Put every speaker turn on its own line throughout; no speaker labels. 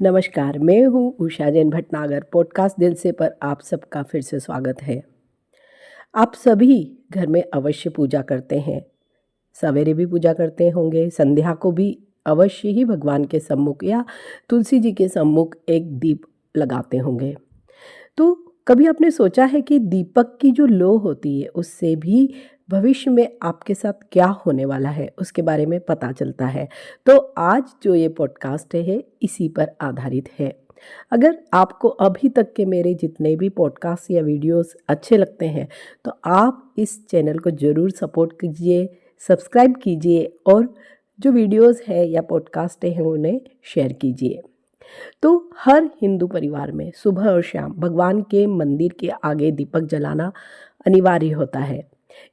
नमस्कार, मैं हूँ उषा जैन भटनागर। पॉडकास्ट दिल से पर आप सबका फिर से स्वागत है। आप सभी घर में अवश्य पूजा करते हैं। सवेरे भी पूजा करते होंगे, संध्या को भी अवश्य ही भगवान के सम्मुख या तुलसी जी के सम्मुख एक दीप लगाते होंगे। तो कभी आपने सोचा है कि दीपक की जो लो होती है उससे भी भविष्य में आपके साथ क्या होने वाला है उसके बारे में पता चलता है। तो आज जो ये पॉडकास्ट है इसी पर आधारित है। अगर आपको अभी तक के मेरे जितने भी पॉडकास्ट या वीडियोस अच्छे लगते हैं तो आप इस चैनल को ज़रूर सपोर्ट कीजिए, सब्सक्राइब कीजिए और जो वीडियोस है या पॉडकास्ट हैं उन्हें शेयर कीजिए। तो हर हिंदू परिवार में सुबह और शाम भगवान के मंदिर के आगे दीपक जलाना अनिवार्य होता है।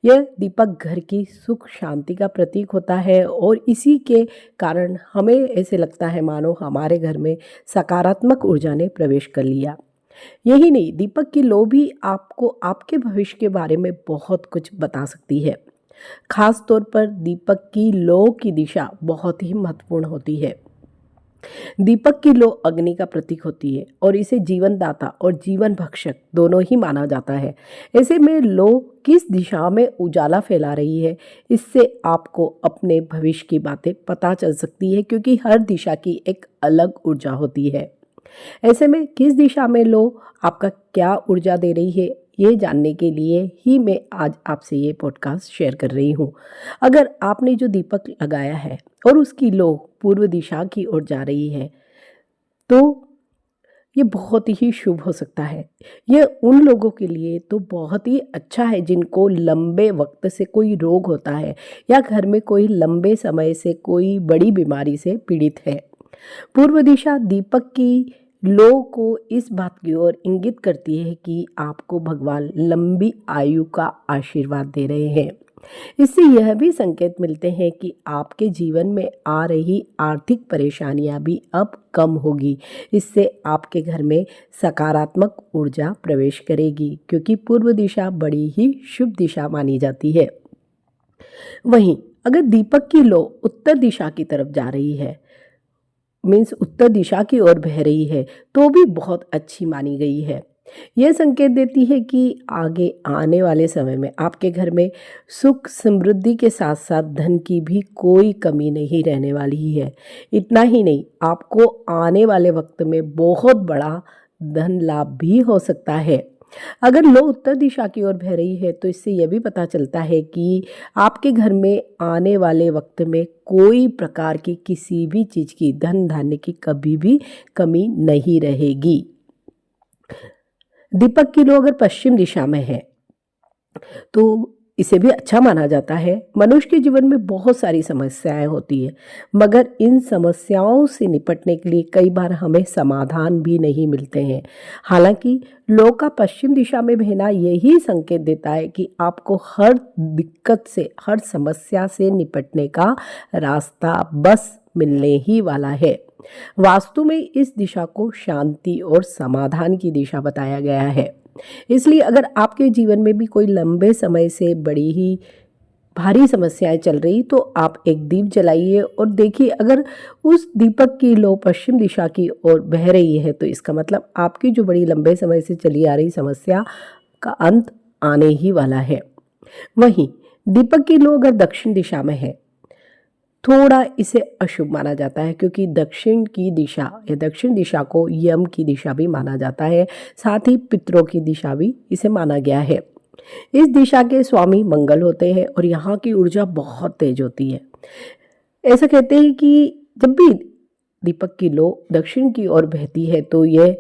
यह दीपक घर की सुख शांति का प्रतीक होता है और इसी के कारण हमें ऐसे लगता है मानो हमारे घर में सकारात्मक ऊर्जा ने प्रवेश कर लिया। यही नहीं, दीपक की लो भी आपको आपके भविष्य के बारे में बहुत कुछ बता सकती है। खास तौर पर दीपक की लो की दिशा बहुत ही महत्वपूर्ण होती है। दीपक की लो अग्नि का प्रतीक होती है और इसे जीवन दाता और जीवन भक्षक दोनों ही माना जाता है। ऐसे में लो किस दिशा में उजाला फैला रही है इससे आपको अपने भविष्य की बातें पता चल सकती है, क्योंकि हर दिशा की एक अलग ऊर्जा होती है। ऐसे में किस दिशा में लो आपका क्या ऊर्जा दे रही है ये जानने के लिए ही मैं आज आपसे ये पॉडकास्ट शेयर कर रही हूँ। अगर आपने जो दीपक लगाया है और उसकी लो पूर्व दिशा की ओर जा रही है तो ये बहुत ही शुभ हो सकता है। यह उन लोगों के लिए तो बहुत ही अच्छा है जिनको लंबे वक्त से कोई रोग होता है या घर में कोई लंबे समय से कोई बड़ी बीमारी से पीड़ित है। पूर्व दिशा दीपक की लो को इस बात की ओर इंगित करती है कि आपको भगवान लंबी आयु का आशीर्वाद दे रहे हैं। इससे यह भी संकेत मिलते हैं कि आपके जीवन में आ रही आर्थिक परेशानियां भी अब कम होगी। इससे आपके घर में सकारात्मक ऊर्जा प्रवेश करेगी, क्योंकि पूर्व दिशा बड़ी ही शुभ दिशा मानी जाती है। वहीं अगर दीपक की लो उत्तर दिशा की तरफ जा रही है, मीन्स उत्तर दिशा की ओर बह रही है, तो भी बहुत अच्छी मानी गई है। यह संकेत देती है कि आगे आने वाले समय में आपके घर में सुख समृद्धि के साथ साथ धन की भी कोई कमी नहीं रहने वाली है। इतना ही नहीं, आपको आने वाले वक्त में बहुत बड़ा धन लाभ भी हो सकता है। अगर लो उत्तर दिशा की ओर बह रही है तो इससे यह भी पता चलता है कि आपके घर में आने वाले वक्त में कोई प्रकार की किसी भी चीज़ की धन धान्य की कभी भी कमी नहीं रहेगी। दीपक की लो अगर पश्चिम दिशा में है तो इसे भी अच्छा माना जाता है। मनुष्य के जीवन में बहुत सारी समस्याएं होती है, मगर इन समस्याओं से निपटने के लिए कई बार हमें समाधान भी नहीं मिलते हैं। हालांकि लो का पश्चिम दिशा में बहना यही संकेत देता है कि आपको हर दिक्कत से, हर समस्या से निपटने का रास्ता बस मिलने ही वाला है। वास्तु में इस दिशा को शांति और समाधान की दिशा बताया गया है। इसलिए अगर आपके जीवन में भी कोई लंबे समय से बड़ी ही भारी समस्याएं चल रही तो आप एक दीप जलाइए और देखिए, अगर उस दीपक की लो पश्चिम दिशा की ओर बह रही है तो इसका मतलब आपकी जो बड़ी लंबे समय से चली आ रही समस्या का अंत आने ही वाला है। वहीं दीपक की लो अगर दक्षिण दिशा में है, थोड़ा इसे अशुभ माना जाता है, क्योंकि दक्षिण की दिशा या दक्षिण दिशा को यम की दिशा भी माना जाता है, साथ ही पितरों की दिशा भी इसे माना गया है। इस दिशा के स्वामी मंगल होते हैं और यहाँ की ऊर्जा बहुत तेज होती है। ऐसा कहते हैं कि जब भी दीपक की लो दक्षिण की ओर बहती है तो यह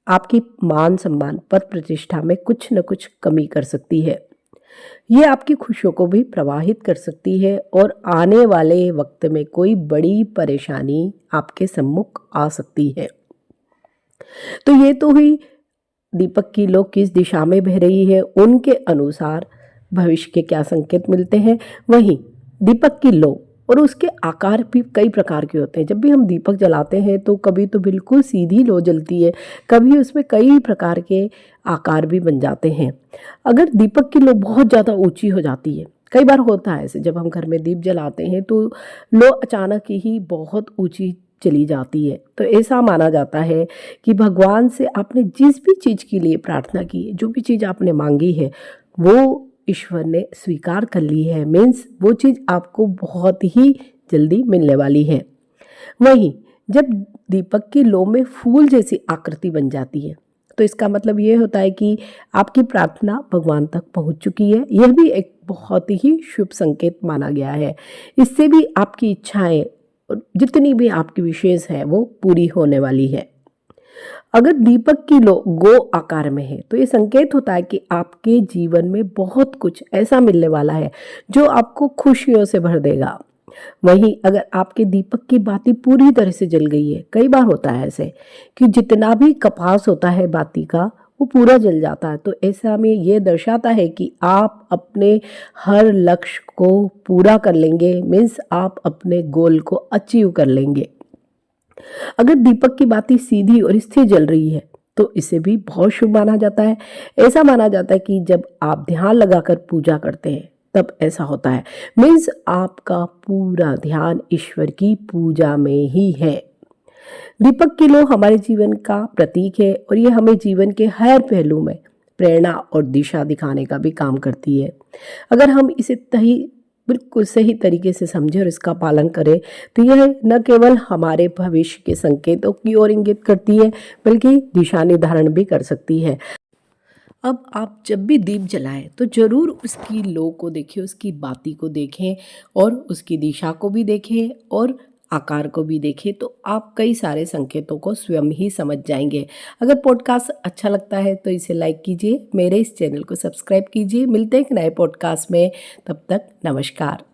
आपकी मान सम्मान पद प्रतिष्ठा में कुछ न कुछ कमी कर सकती है। ये आपकी खुशियों को भी प्रवाहित कर सकती है और आने वाले वक्त में कोई बड़ी परेशानी आपके सम्मुख आ सकती है। तो ये तो हुई दीपक की लो किस दिशा में बह रही है, उनके अनुसार भविष्य के क्या संकेत मिलते हैं। वहीं दीपक की लो और उसके आकार भी कई प्रकार के होते हैं। जब भी हम दीपक जलाते हैं तो कभी तो बिल्कुल सीधी लो जलती है, कभी उसमें कई प्रकार के आकार भी बन जाते हैं। अगर दीपक की लो बहुत ज़्यादा ऊंची हो जाती है, कई बार होता है ऐसे, जब हम घर में दीप जलाते हैं तो लो अचानक ही बहुत ऊंची चली जाती है। तो ऐसा माना जाता है कि भगवान से आपने जिस भी चीज़ के लिए प्रार्थना की है, जो भी चीज़ आपने मांगी है, वो ईश्वर ने स्वीकार कर ली है। मीन्स वो चीज़ आपको बहुत ही जल्दी मिलने वाली है। वहीं जब दीपक की लौ में फूल जैसी आकृति बन जाती है, तो इसका मतलब ये होता है कि आपकी प्रार्थना भगवान तक पहुंच चुकी है। यह भी एक बहुत ही शुभ संकेत माना गया है। इससे भी आपकी इच्छाएं और जितनी भी आपकी विशेष है वो पूरी होने वाली है। अगर दीपक की लौ गो आकार में है तो ये संकेत होता है कि आपके जीवन में बहुत कुछ ऐसा मिलने वाला है जो आपको खुशियों से भर देगा। वहीं अगर आपके दीपक की बाती पूरी तरह से जल गई है, कई बार होता है ऐसे कि जितना भी कपास होता है बाती का वो पूरा जल जाता है, तो ऐसा में ये दर्शाता है कि आप अपने हर लक्ष्य को पूरा कर लेंगे। मीन्स आप अपने गोल को अचीव कर लेंगे। अगर दीपक की बाती सीधी और स्थिर जल रही है तो इसे भी बहुत शुभ माना जाता है। ऐसा माना जाता है कि जब आप ध्यान लगाकर पूजा करते हैं तब ऐसा होता है। मीन्स आपका पूरा ध्यान ईश्वर की पूजा में ही है। दीपक की लौ हमारे जीवन का प्रतीक है और ये हमें जीवन के हर पहलू में प्रेरणा और दिशा दिखाने का भी काम करती है। अगर हम इसे बिल्कुल सही तरीके से समझें और इसका पालन करें तो यह न केवल हमारे भविष्य के संकेतों की ओर इंगित करती है बल्कि दिशा निर्धारण भी कर सकती है। अब आप जब भी दीप जलाएं तो ज़रूर उसकी लौ को देखें, उसकी बाती को देखें और उसकी दिशा को भी देखें और आकार को भी देखें, तो आप कई सारे संकेतों को स्वयं ही समझ जाएंगे। अगर पॉडकास्ट अच्छा लगता है तो इसे लाइक कीजिए, मेरे इस चैनल को सब्सक्राइब कीजिए। मिलते हैं एक नए पॉडकास्ट में, तब तक नमस्कार।